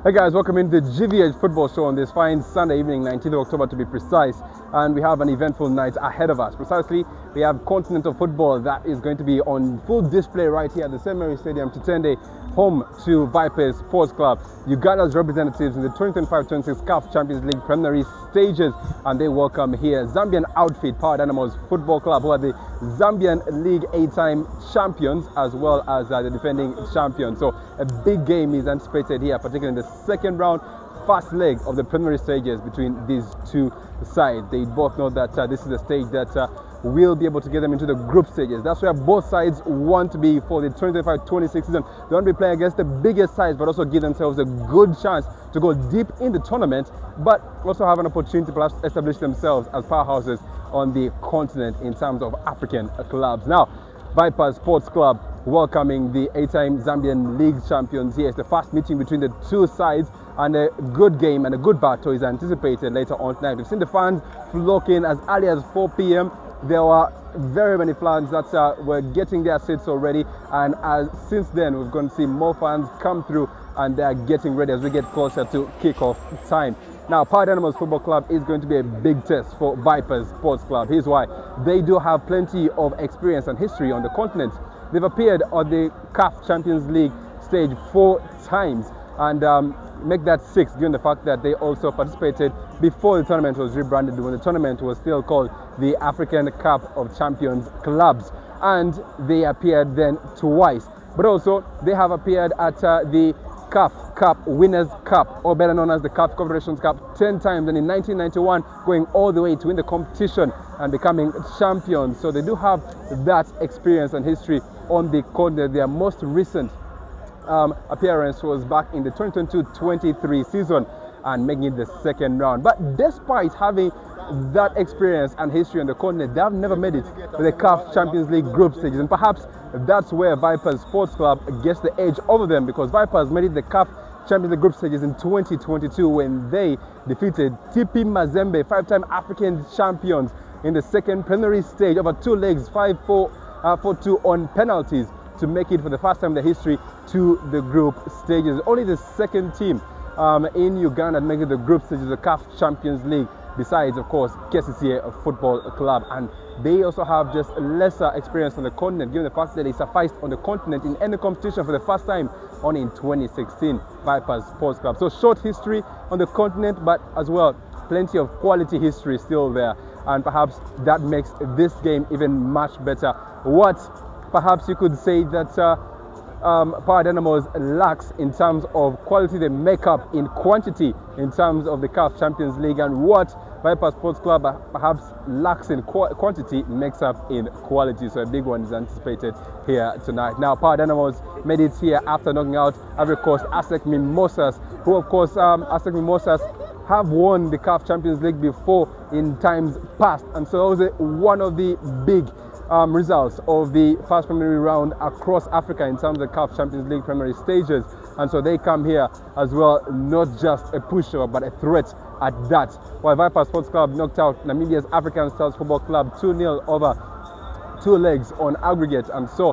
Hey guys, welcome into the GVH Football Show on this fine Sunday evening, 19th of October to be precise. And we have an eventful night ahead of us. Precisely, we have continental football that is going to be on full display right here at the St. Mary's Stadium, Kitende, home to Vipers Sports Club. Uganda's representatives in the 2025-26 CAF Champions League preliminary stages, and they welcome here Zambian outfit Power Dynamos Football Club, who are the Zambian League 8-time champions as well as the defending champions. So a big game is anticipated here, particularly in the second round, first leg of the preliminary stages between these two sides. They both know that this is a stage that will be able to get them into the group stages. That's where both sides want to be for the 2025-26 season. They want to be playing against the biggest sides, but also give themselves a good chance to go deep in the tournament, but also have an opportunity to perhaps establish themselves as powerhouses on the continent in terms of African clubs. Now, Vipers Sports Club welcoming the 8-time Zambian League champions here. It's the first meeting between the two sides, and a good game and a good battle is anticipated later on tonight. We've seen the fans flocking as early as 4 p.m. There were very many fans that were getting their seats already, and since then we're going to see more fans come through, and they're getting ready as we get closer to kickoff time. Now, Power Dynamos Football Club is going to be a big test for Vipers Sports Club. Here's why. They do have plenty of experience and history on the continent. They've appeared on the CAF Champions League stage 4 times, and make that 6 given the fact that they also participated before the tournament was rebranded, when the tournament was still called the African Cup of Champions Clubs, and they appeared then twice. But also they have appeared at the CAF Cup Winners' Cup, or better known as the CAF Confederations Cup, 10 times, and in 1991 going all the way to win the competition and becoming champions. So they do have that experience and history on the continent. Their most recent appearance was back in the 2022-23 season and making it the second round. But despite having that experience and history on the continent, they have never made it to the CAF Champions League group stages, and perhaps that's where Vipers Sports Club gets the edge over them, because Vipers made it the CAF Champions League group stages in 2022 when they defeated TP Mazembe, 5-time African champions, in the second preliminary stage over 2 legs, 5-4, 4-2 on penalties, to make it for the first time in their history to the group stages. Only the second team in Uganda to make it the group stages of the CAF Champions League, besides, of course, KCCA Football Club. And they also have just lesser experience on the continent, given the fact that they sufficed on the continent in any competition for the first time only in 2016, Vipers Sports Club. So short history on the continent, but as well, plenty of quality history still there. And perhaps that makes this game even much better. What perhaps you could say that Power Dynamos lacks in terms of quality, they make up in quantity in terms of the CAF Champions League, and what Vipers Sports Club perhaps lacks in quantity makes up in quality. So a big one is anticipated here tonight. Now, Power Dynamos made it here after knocking out Ivory Coast ASEC Mimosas, who of course ASEC Mimosas have won the CAF Champions League before in times past, and so that was one of the big results of the first preliminary round across Africa in terms of the CAF Champions League preliminary stages. And so they come here as well, not just a pushover, but a threat at that. While Vipers Sports Club knocked out Namibia's African Stars Football Club 2-0 over 2 legs on aggregate. And so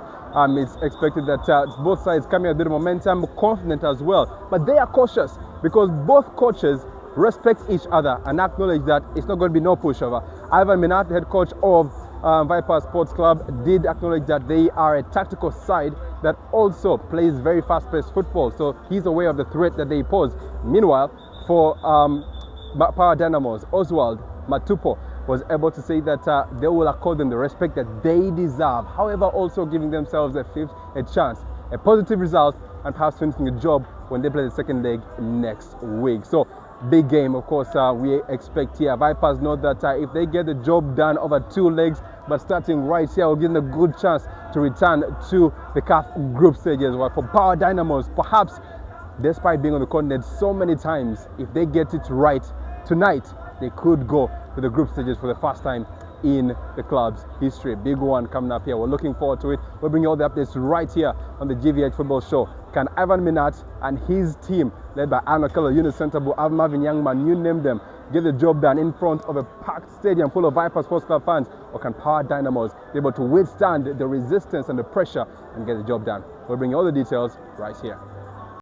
it's expected that both sides come here a bit of momentum, confident as well. But they are cautious because both coaches respect each other and acknowledge that it's not going to be no pushover. Ivan Minat, the head coach of Vipers Sports Club, did acknowledge that they are a tactical side that also plays very fast-paced football, so he's aware of the threat that they pose. Meanwhile, for Power Dynamos, Oswald Matupo was able to say that they will accord them the respect that they deserve, however also giving themselves a chance, a positive result, and perhaps finishing the job when they play the second leg next week. So big game, of course, we expect here. Vipers know that if they get the job done over 2 legs, but starting right here, will give them a good chance to return to the CAF group stages. While for Power Dynamos, perhaps despite being on the continent so many times, if they get it right tonight, they could go to the group stages for the first time in the club's history. Big one coming up here. We're looking forward to it. We'll bring you all the updates right here on the GVH Football Show. Can Ivan Minat and his team, led by Arno Keller, Yunus Centerbu, Marvin Youngman, you name them, get the job done in front of a packed stadium full of Vipers Sports Club fans? Or can Power Dynamos be able to withstand the resistance and the pressure and get the job done? We'll bring you all the details right here.